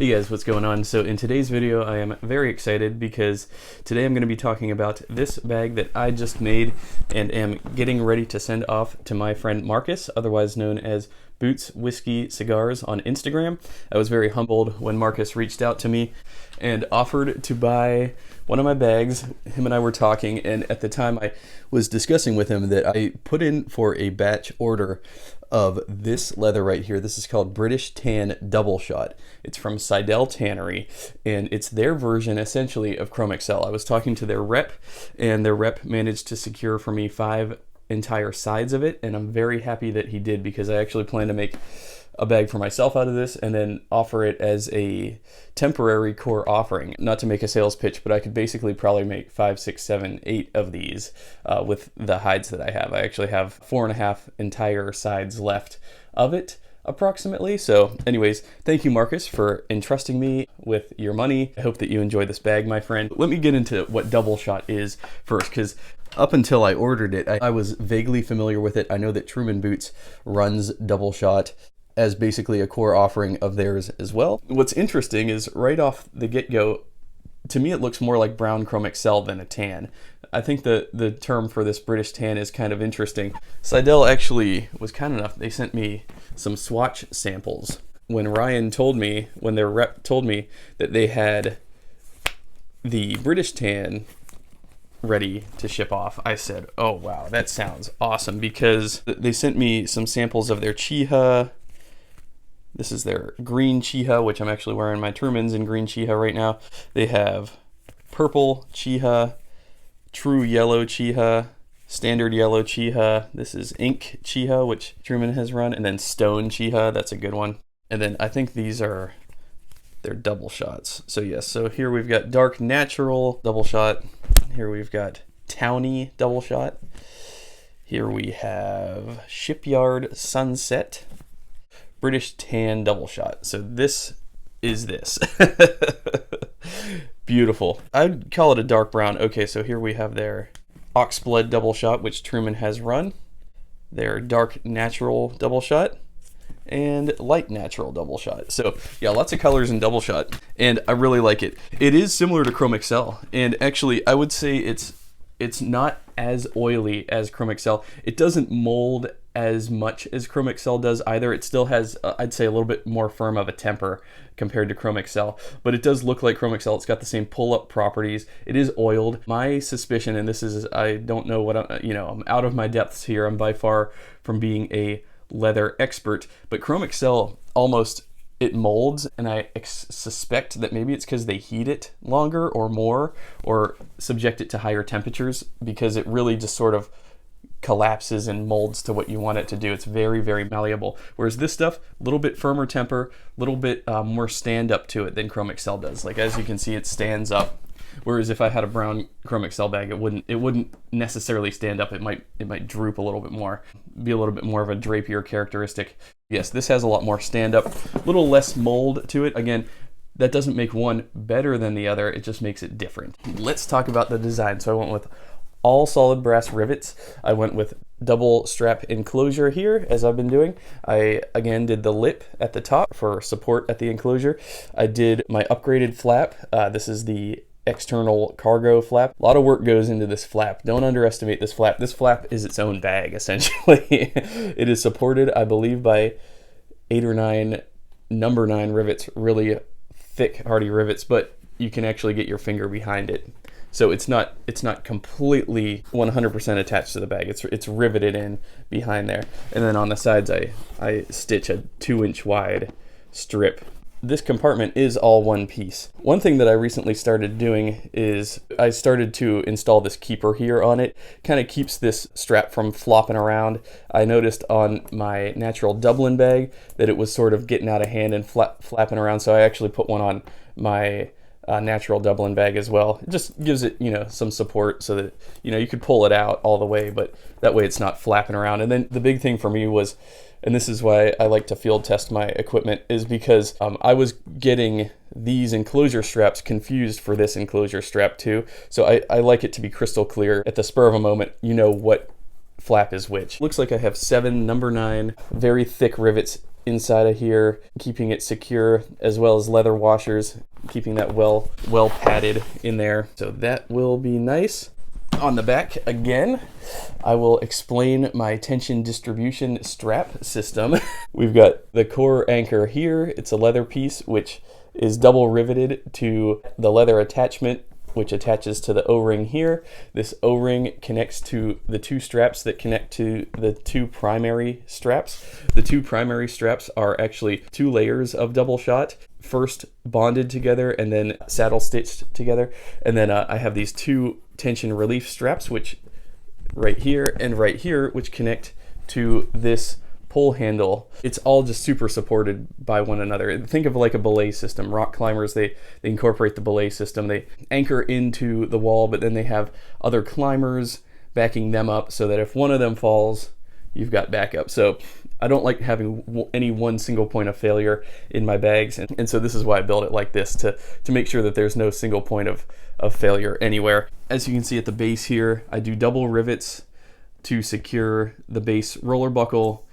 Hey guys, what's going on? So in today's video I am very excited because today I'm going to be talking about this bag that I just made and am getting ready to send off to my friend Marcus, otherwise known as Boots Whiskey Cigars on Instagram. I was very humbled when Marcus reached out to me and offered to buy one of my bags. Him and I were talking, and at the time I was discussing with him that I put in for a batch order of this leather right here. This is called British Tan Double Shot. It's from Seidel Tannery, and it's their version essentially of Chrome XL. I was talking to their rep, and their rep managed to secure for me 5 entire sides of it, and I'm very happy that he did, because I actually plan to make a bag for myself out of this and then offer it as a temporary core offering. Not to make a sales pitch, but I could basically probably make 5, 6, 7, 8 of these with the hides that I have. I actually have 4.5 entire sides left of it approximately. So anyways, thank you Marcus for entrusting me with your money. I hope that you enjoy this bag, my friend. Let me get into what double shot is first, because up until I ordered it, I was vaguely familiar with it. I know that Truman Boots runs double shot as basically a core offering of theirs as well. What's interesting is right off the get-go, to me it looks more like brown Chrome XL than a tan. I think the term for this British tan is kind of interesting. Seidel actually was kind enough, they sent me some swatch samples. When their rep told me that they had the British tan ready to ship off, I said, oh wow, that sounds awesome, because they sent me some samples of their Chiha. This is their green Chiha, which I'm actually wearing my Trumans in green Chiha right now. They have purple Chiha, true yellow Chiha, standard yellow Chiha. This is ink Chiha, which Truman has run, and then stone Chiha. That's a good one. And then I think these are their double shots. So yes, so here we've got dark natural double shot. Here we've got towny double shot. Here we have shipyard sunset. British tan double shot. So this is this. Beautiful. I'd call it a dark brown. Okay, so here we have their oxblood double shot, which Truman has run, their dark natural double shot, and light natural double shot. So yeah, lots of colors in double shot, and I really like it. It is similar to Chrome XL, and actually I would say it's not as oily as Chrome XL. It doesn't mold as much as Chrome XL does either. It still has, I'd say, a little bit more firm of a temper compared to Chrome XL, but it does look like Chrome XL. It's got the same pull-up properties. It is oiled. My suspicion, and this is, I don't know what I'm out of my depths here. I'm by far from being a leather expert, but Chrome XL almost, it molds, and I suspect that maybe it's because they heat it longer or more, or subject it to higher temperatures, because it really just sort of collapses and molds to what you want it to do. It's very, very malleable. Whereas this stuff, a little bit firmer temper, a little bit more stand up to it than Chrome XL does. Like as you can see, it stands up. Whereas if I had a brown Chrome XL bag, it wouldn't necessarily stand up. It might droop a little bit more, be a little bit more of a drapier characteristic. Yes, this has a lot more stand up, a little less mold to it. Again, that doesn't make one better than the other. It just makes it different. Let's talk about the design. So I went with all solid brass rivets. I went with double strap enclosure here, as I've been doing. I again did the lip at the top for support at the enclosure. I did my upgraded flap. This is the external cargo flap. A lot of work goes into this flap. Don't underestimate this flap. This flap is its own bag, essentially. It is supported, I believe, by 8 or 9 number 9 rivets, really thick, hardy rivets, but you can actually get your finger behind it. So it's not completely 100% attached to the bag. It's riveted in behind there. And then on the sides, I stitch a 2-inch wide strip. This compartment is all one piece. One thing that I recently started doing is I started to install this keeper here on it. Kind of keeps this strap from flopping around. I noticed on my natural Dublin bag that it was sort of getting out of hand and flapping around, so I actually put one on my natural Dublin bag as well. It just gives it, some support so that, you could pull it out all the way, but that way it's not flapping around. And then the big thing for me was, and this is why I like to field test my equipment, is because I was getting these enclosure straps confused for this enclosure strap too. So I like it to be crystal clear. At the spur of a moment, what flap is which. Looks like I have 7 number 9 very thick rivets inside of here, keeping it secure, as well as leather washers, keeping that well padded in there. So that will be nice. On the back, again, I will explain my tension distribution strap system. We've got the core anchor here. It's a leather piece, which is double riveted to the leather attachment, which attaches to the O-ring here. This O-ring connects to the 2 straps that connect to the 2 primary straps. The 2 primary straps are actually 2 layers of double shot, first bonded together and then saddle stitched together. And then I have these 2 tension relief straps, which right here and right here, which connect to this pull handle. It's all just super supported by one another. Think of like a belay system. Rock climbers, they incorporate the belay system. They anchor into the wall, but then they have other climbers backing them up so that if one of them falls, you've got backup. So I don't like having any one single point of failure in my bags, and so this is why I built it like this, to make sure that there's no single point of failure anywhere. As you can see at the base here, I do double rivets to secure the base roller buckle,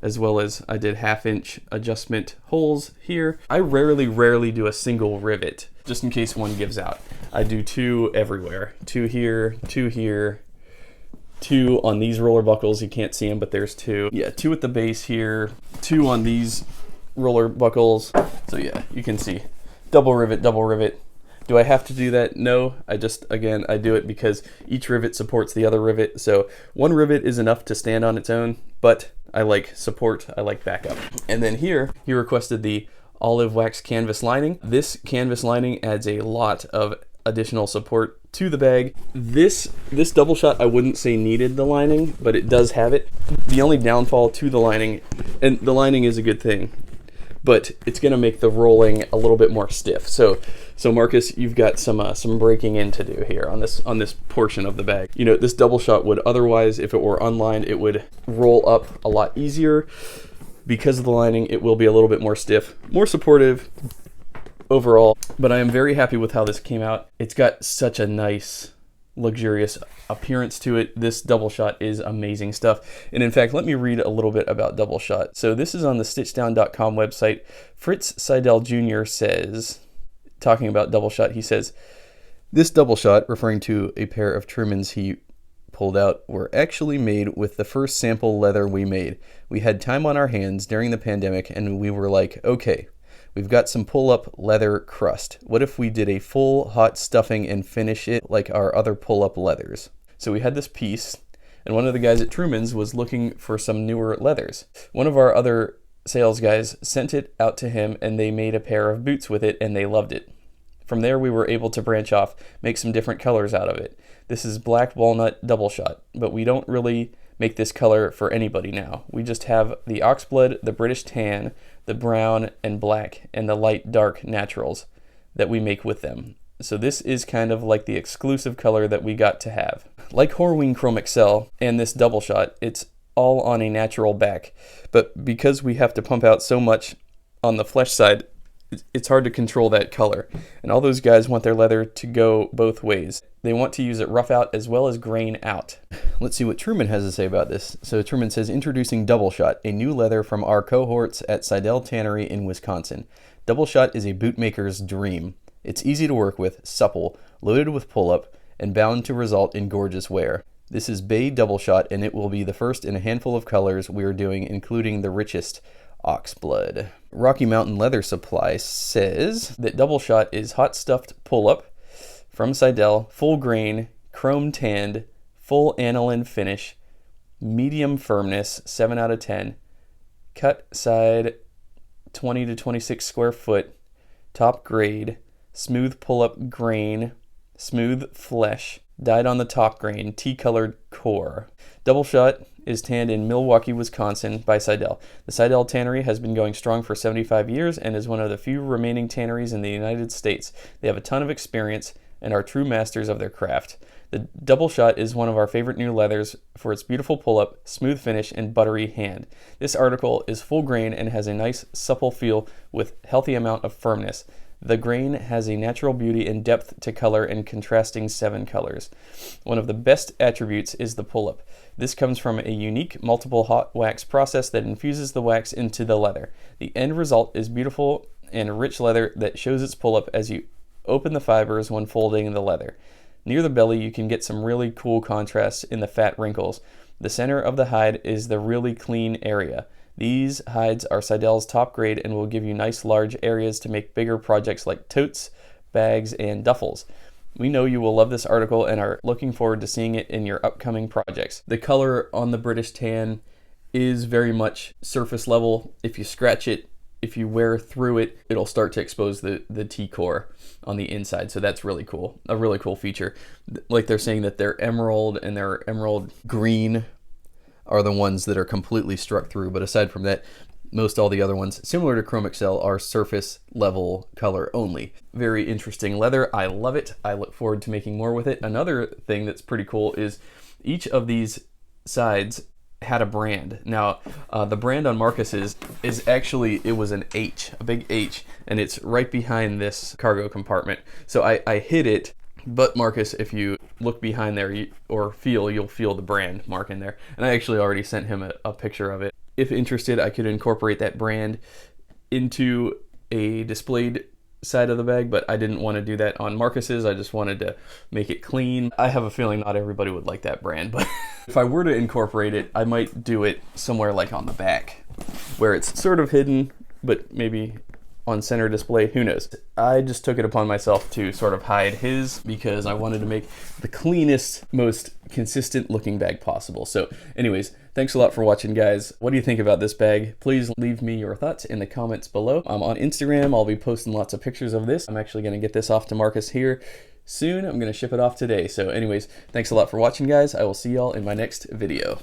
as well as I did 1/2 inch adjustment holes here. I rarely do a single rivet, just in case one gives out. I do 2 everywhere. 2 here, 2 here, 2 on these roller buckles. You can't see them, but there's 2. Yeah, 2 at the base here, 2 on these roller buckles. So yeah, you can see double rivet, double rivet. Do I have to do that? No, again, I do it because each rivet supports the other rivet. So one rivet is enough to stand on its own, but I like support, I like backup. And then here, he requested the olive wax canvas lining. This canvas lining adds a lot of additional support to the bag. This double shot, I wouldn't say needed the lining, but it does have it. The only downfall to the lining, and the lining is a good thing, but it's gonna make the rolling a little bit more stiff. So Marcus, you've got some breaking in to do here on this portion of the bag. You know, this double shot would otherwise, if it were unlined, it would roll up a lot easier. Because of the lining, it will be a little bit more stiff, more supportive overall, but I am very happy with how this came out. It's got such a nice, luxurious appearance to it. This double shot is amazing stuff. And in fact, let me read a little bit about double shot. So this is on the stitchdown.com website. Fritz Seidel Jr. says, talking about double shot, he says, "This double shot," referring to a pair of Trumans he pulled out, "were actually made with the first sample leather we made. We had time on our hands during the pandemic and we were like, okay, we've got some pull-up leather crust. What if we did a full hot stuffing and finish it like our other pull-up leathers?" So we had this piece, and one of the guys at Truman's was looking for some newer leathers. One of our other sales guys sent it out to him, and they made a pair of boots with it, and they loved it. From there, we were able to branch off, make some different colors out of it. This is black walnut double shot, but we don't really make this color for anybody now. We just have the oxblood, the British tan, the brown and black, and the light dark naturals that we make with them. So this is kind of like the exclusive color that we got to have. Like Horween Chrome Excel and this double shot, it's all on a natural back, but because we have to pump out so much on the flesh side, it's hard to control that color. And all those guys want their leather to go both ways. They want to use it rough out as well as grain out. Let's see what Truman has to say about this. So Truman says, "Introducing Double Shot, a new leather from our cohorts at Seidel Tannery in Wisconsin. Double Shot is a bootmaker's dream. It's easy to work with, supple, loaded with pull-up, and bound to result in gorgeous wear. This is Bay Double Shot, and it will be the first in a handful of colors we are doing, including the richest, oxblood." Rocky Mountain Leather Supply says that Double Shot is hot stuffed pull-up from Seidel, full grain, chrome tanned, full aniline finish, medium firmness, 7 out of 10, cut side 20 to 26 square foot, top grade, smooth pull-up grain, smooth flesh, dyed on the top grain, tea-colored core. Double Shot is tanned in Milwaukee, Wisconsin by Seidel. The Seidel Tannery has been going strong for 75 years and is one of the few remaining tanneries in the United States. They have a ton of experience and are true masters of their craft. The Double Shot is one of our favorite new leathers for its beautiful pull-up, smooth finish, and buttery hand. This article is full grain and has a nice supple feel with healthy amount of firmness. The grain has a natural beauty and depth to color and contrasting 7 colors. One of the best attributes is the pull-up. This comes from a unique multiple hot wax process that infuses the wax into the leather. The end result is beautiful and rich leather that shows its pull-up as you open the fibers when folding the leather. Near the belly, you can get some really cool contrast in the fat wrinkles. The center of the hide is the really clean area. These hides are Seidel's top grade and will give you nice large areas to make bigger projects like totes, bags, and duffels. We know you will love this article and are looking forward to seeing it in your upcoming projects. The color on the British tan is very much surface level. If you scratch it, if you wear through it, it'll start to expose the T-core on the inside. So that's really cool, a really cool feature. Like they're saying that their emerald and their emerald green are the ones that are completely struck through, but aside from that, most all the other ones, similar to Chrome Excel, are surface level color only. Very interesting leather. I love it. I look forward to making more with it. Another thing that's pretty cool is each of these sides had a brand. Now, the brand on Marcus's is actually, it was an H, a big H, and it's right behind this cargo compartment. So I hid it. But Marcus, if you look behind there you'll feel the brand mark in there. And I actually already sent him a picture of it. If interested, I could incorporate that brand into a displayed side of the bag, but I didn't want to do that on Marcus's. I just wanted to make it clean. I have a feeling not everybody would like that brand, but if I were to incorporate it, I might do it somewhere like on the back, where it's sort of hidden, but maybe on center display, who knows. I just took it upon myself to sort of hide his because I wanted to make the cleanest, most consistent looking bag possible. So anyways, thanks a lot for watching, guys. What do you think about this bag? Please leave me your thoughts in the comments below. I'm on Instagram. I'll be posting lots of pictures of this. I'm actually gonna get this off to Marcus here soon. I'm gonna ship it off today. So anyways, thanks a lot for watching, guys. I will see y'all in my next video.